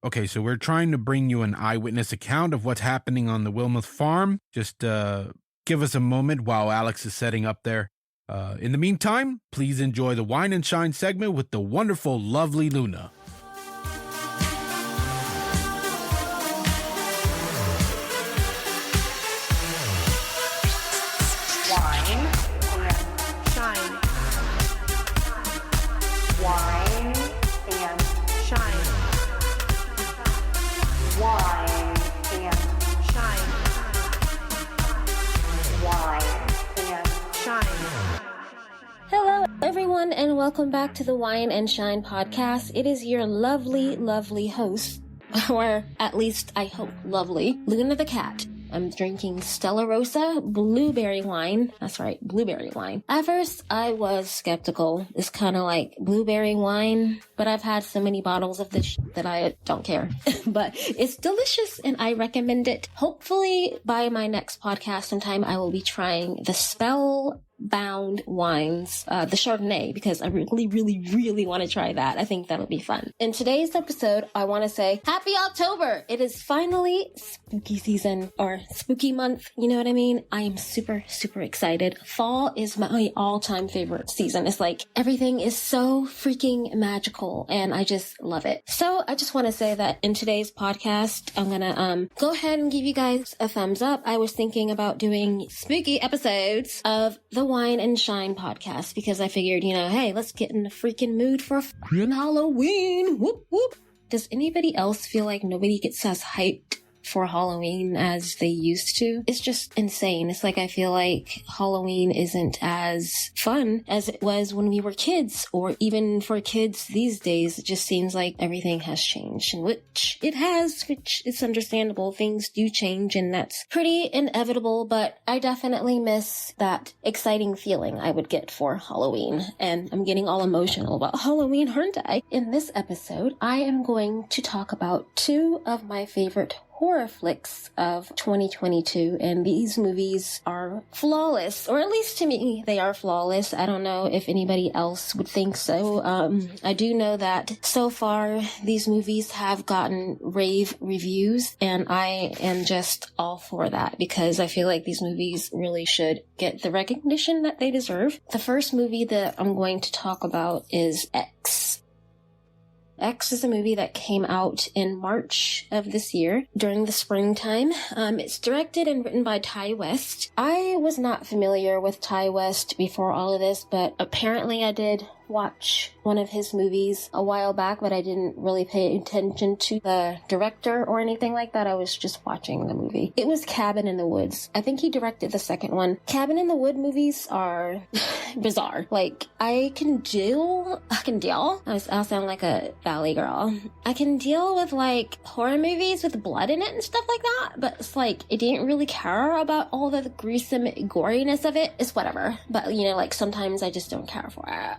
Okay, so we're trying to bring you an eyewitness account of what's happening on the Wilmuth farm. Just give us a moment while Alex is setting up there. In the meantime, please enjoy the Wine and Shine segment with the wonderful, lovely Luna. Wine and Shine. Wine and Shine. Wine and Shine. Wine and Shine. Hello, everyone, and welcome back to the Wine and Shine podcast. It is your lovely, lovely host, or at least I hope lovely, Luna the Cat. I'm drinking Stella Rosa blueberry wine. That's right, blueberry wine. At first, I was skeptical. It's kind of like blueberry wine, but I've had so many bottles of this that I don't care. But it's delicious and I recommend it. Hopefully, by my next podcast sometime, I will be trying the Spellbound wines, the Chardonnay, because I really, really, really want to try that. I think that'll be fun. In today's episode, I want to say Happy October! It is finally spooky season, or spooky month, you know what I mean? I am super, super excited. Fall is my all-time favorite season. It's like everything is so freaking magical and I just love it. So I just want to say that in today's podcast, I'm gonna go ahead and give you guys a thumbs up. I was thinking about doing spooky episodes of the Wine and Shine podcast because I figured, hey, let's get in the freaking mood for freaking Halloween. Whoop, whoop. Does anybody else feel like nobody gets as hyped for Halloween as they used to? It's just insane. It's like I feel like Halloween isn't as fun as it was when we were kids, or even for kids these days. It just seems like everything has changed, and which it has, which is understandable. Things do change and that's pretty inevitable, but I definitely miss that exciting feeling I would get for Halloween, and I'm getting all emotional about Halloween, aren't I? In this episode, I am going to talk about two of my favorite horror flicks of 2022, and these movies are flawless, or at least to me they are flawless. I don't know if anybody else would think so. I do know that so far these movies have gotten rave reviews, and I am just all for that because I feel like these movies really should get the recognition that they deserve. The first movie that I'm going to talk about is X. X is a movie that came out in March of this year during the springtime. It's directed and written by Ty West. I was not familiar with Ty West before all of this, but apparently I did watch one of his movies a while back, but I didn't really pay attention to the director or anything like that. I was just watching the movie. It was Cabin in the Woods. I think he directed the second one. Cabin in the Wood movies are bizarre. Like, I'll sound like a valley girl. I can deal with like horror movies with blood in it and stuff like that, but it's like, I didn't really care about all the gruesome goriness of it. It's whatever. But like sometimes I just don't care for it.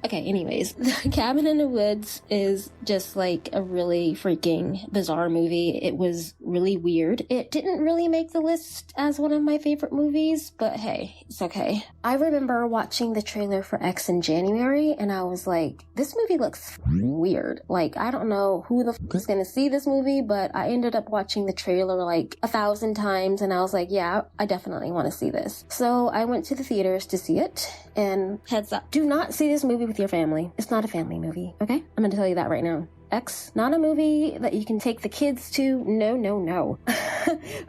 Okay, anyways, Cabin in the Woods is just like a really freaking bizarre movie. It was really weird. It didn't really make the list as one of my favorite movies, but hey, it's okay. I remember watching the trailer for X in January, and I was like, this movie looks weird. Like, I don't know who the f is gonna see this movie, but I ended up watching the trailer like 1,000 times, and I was like, yeah, I definitely want to see this. So I went to the theaters to see it, and heads up, do not see this movie with your family. It's not a family movie, okay? I'm gonna tell you that right now. X, not a movie that you can take the kids to. No, no, no.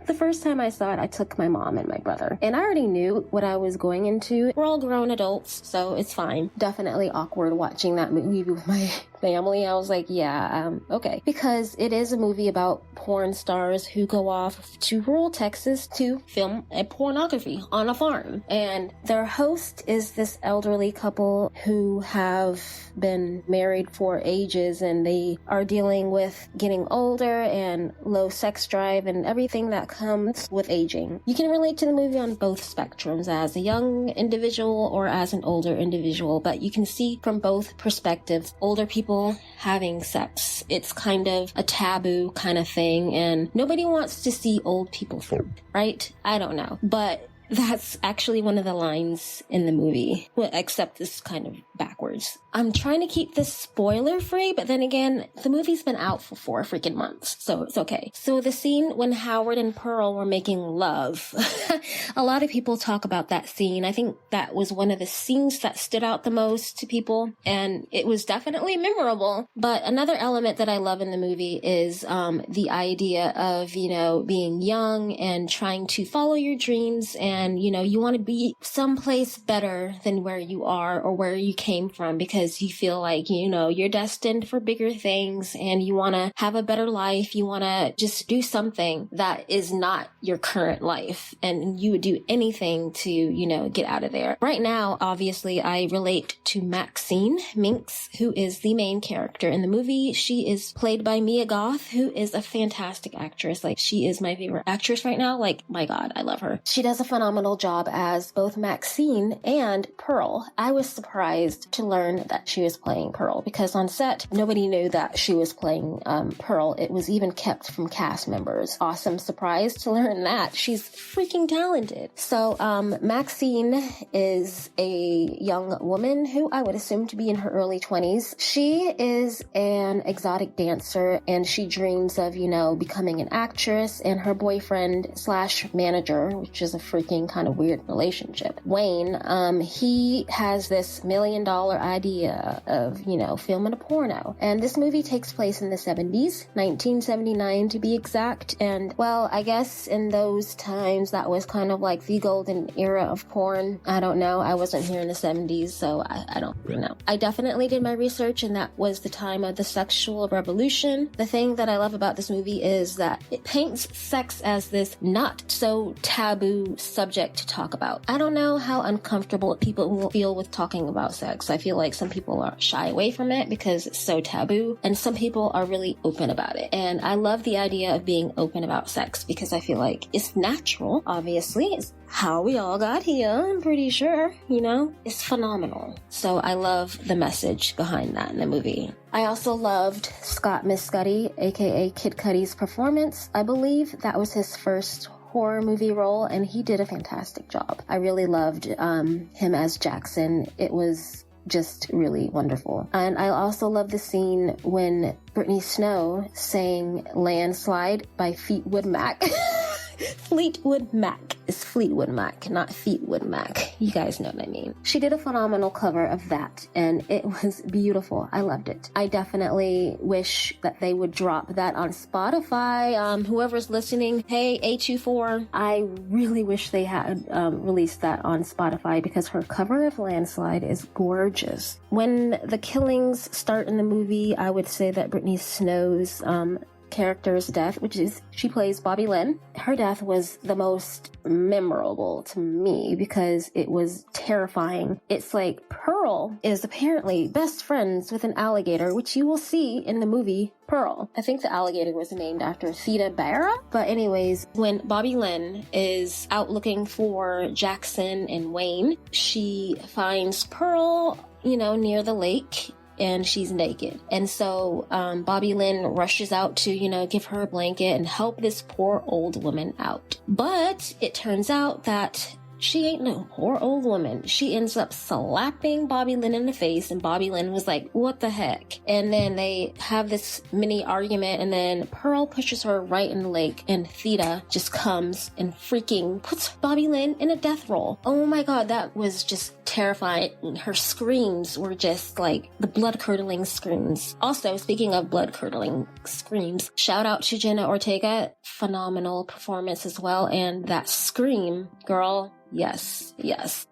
The first time I saw it, I took my mom and my brother. And I already knew what I was going into. We're all grown adults, so it's fine. Definitely awkward watching that movie with my family. I was like, yeah, okay. Because it is a movie about porn stars who go off to rural Texas to film a pornography on a farm. And their host is this elderly couple who have been married for ages, and they are dealing with getting older and low sex drive and everything that comes with aging. You can relate to the movie on both spectrums, as a young individual or as an older individual, but you can see from both perspectives. Older people having sex, it's kind of a taboo kind of thing, and nobody wants to see old people, right? I don't know, but That's actually one of the lines in the movie. Well, except this kind of backwards. I'm trying to keep this spoiler free, but then again, the movie's been out for 4 freaking months, so it's okay. So the scene when Howard and Pearl were making love, a lot of people talk about that scene. I think that was one of the scenes that stood out the most to people, and it was definitely memorable. But another element that I love in the movie is the idea of, being young and trying to follow your dreams, and, you want to be someplace better than where you are or where you came from, because you feel like, you're destined for bigger things and you want to have a better life. You want to just do something that is not your current life, and you would do anything to, get out of there. Right now, obviously, I relate to Maxine Minx, who is the main character in the movie. She is played by Mia Goth, who is a fantastic actress. Like, she is my favorite actress right now. Like, my God, I love her. She does a phenomenal job as both Maxine and Pearl. I was surprised to learn that she was playing Pearl, because on set, nobody knew that she was playing Pearl. It was even kept from cast members. Awesome surprise to learn that. She's freaking talented. So, Maxine is a young woman who I would assume to be in her early 20s. She is an exotic dancer, and she dreams of, becoming an actress, and her boyfriend / manager, which is a freaking kind of weird relationship, Wayne, he has this $1 million idea of, filming a porno. And this movie takes place in the 70s, 1979 to be exact. And, well, I guess in those times, that was kind of like the golden era of porn. I don't know. I wasn't here in the 70s, so I don't know. I definitely did my research, and that was the time of the sexual revolution. The thing that I love about this movie is that it paints sex as this not so taboo subject to talk about. I don't know how uncomfortable people will feel with talking about sex. I feel like some people are shy away from it because it's so taboo, and some people are really open about it. And I love the idea of being open about sex because I feel like it's natural, obviously. It's how we all got here, I'm pretty sure, It's phenomenal. So I love the message behind that in the movie. I also loved Scott Miscuddy, aka Kid Cudi's performance. I believe that was his first horror movie role, and he did a fantastic job. I really loved him as Jackson. It was just really wonderful. And I also love the scene when Brittney Snow sang Landslide by Fleetwood Mac. Fleetwood Mac. It's Fleetwood Mac, not Fleetwood Mac. You guys know what I mean. She did a phenomenal cover of that, and it was beautiful. I loved it. I definitely wish that they would drop that on Spotify. Whoever's listening, hey, A24, I really wish they had released that on Spotify, because her cover of Landslide is gorgeous. When the killings start in the movie, I would say that Brittney Snow's character's death, which is she plays Bobby Lynn. Her death was the most memorable to me because it was terrifying. It's like Pearl is apparently best friends with an alligator, which you will see in the movie Pearl. I think the alligator was named after Theda Bara. But anyways, when Bobby Lynn is out looking for Jackson and Wayne, she finds Pearl, near the lake, and she's naked. And so Bobby Lynn rushes out to, give her a blanket and help this poor old woman out. But it turns out that she ain't no poor old woman. She ends up slapping Bobby Lynn in the face, and Bobby Lynn was like, what the heck? And then they have this mini argument, and then Pearl pushes her right in the lake, and Theda just comes and freaking puts Bobby Lynn in a death roll. Oh my God, that was just terrifying. Her screams were just like the blood-curdling screams. Also, speaking of blood-curdling screams, shout out to Jenna Ortega. Phenomenal performance as well. And that scream, girl, yes.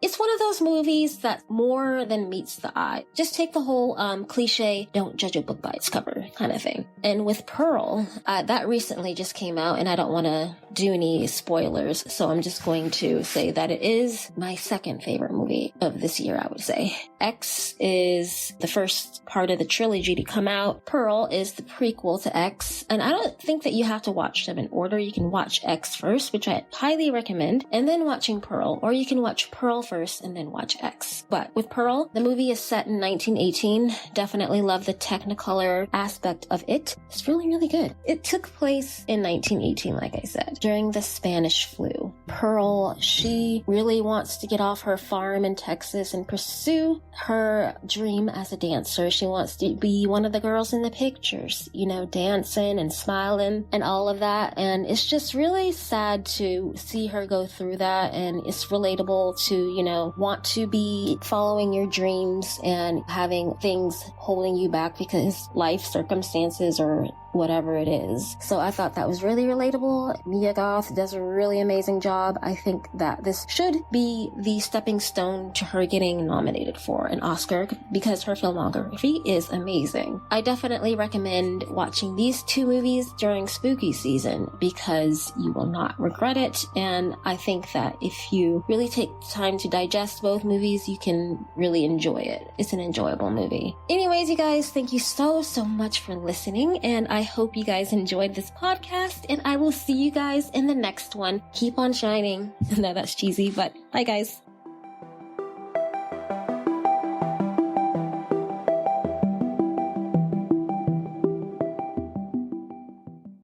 It's one of those movies that more than meets the eye. Just take the whole cliche, don't judge a book by its cover kind of thing. And with Pearl, that recently just came out, and I don't want to do any spoilers, so I'm just going to say that it is my second favorite movie of this year, I would say. X is the first part of the trilogy to come out. Pearl is the prequel to X, and I don't think that you have to watch them in order. You can watch X first, which I highly recommend, and then watching Pearl, or you can watch Pearl first and then watch X. But with Pearl, the movie is set in 1918. Definitely love the Technicolor aspect of it. It's really, really good. It took place in 1918, like I said, during the Spanish flu. Pearl, she really wants to get off her farm in Texas and pursue her dream as a dancer. She wants to be one of the girls in the pictures, you know, dancing and smiling and all of that. And it's just really sad to see her go through that. And it's relatable to, you know, want to be following your dreams and having things holding you back because life circumstances or whatever it is. So I thought that was really relatable. Mia Goth does a really amazing job. I think that this should be the stepping stone to her getting nominated for an Oscar because her filmography is amazing. I definitely recommend watching these two movies during spooky season because you will not regret it. And I think that if you really take time to digest both movies, you can really enjoy it. It's an enjoyable movie. Anyways, you guys, thank you so much for listening. And I hope you guys enjoyed this podcast, and I will see you guys in the next one. Keep on shining. No, that's cheesy, but bye guys.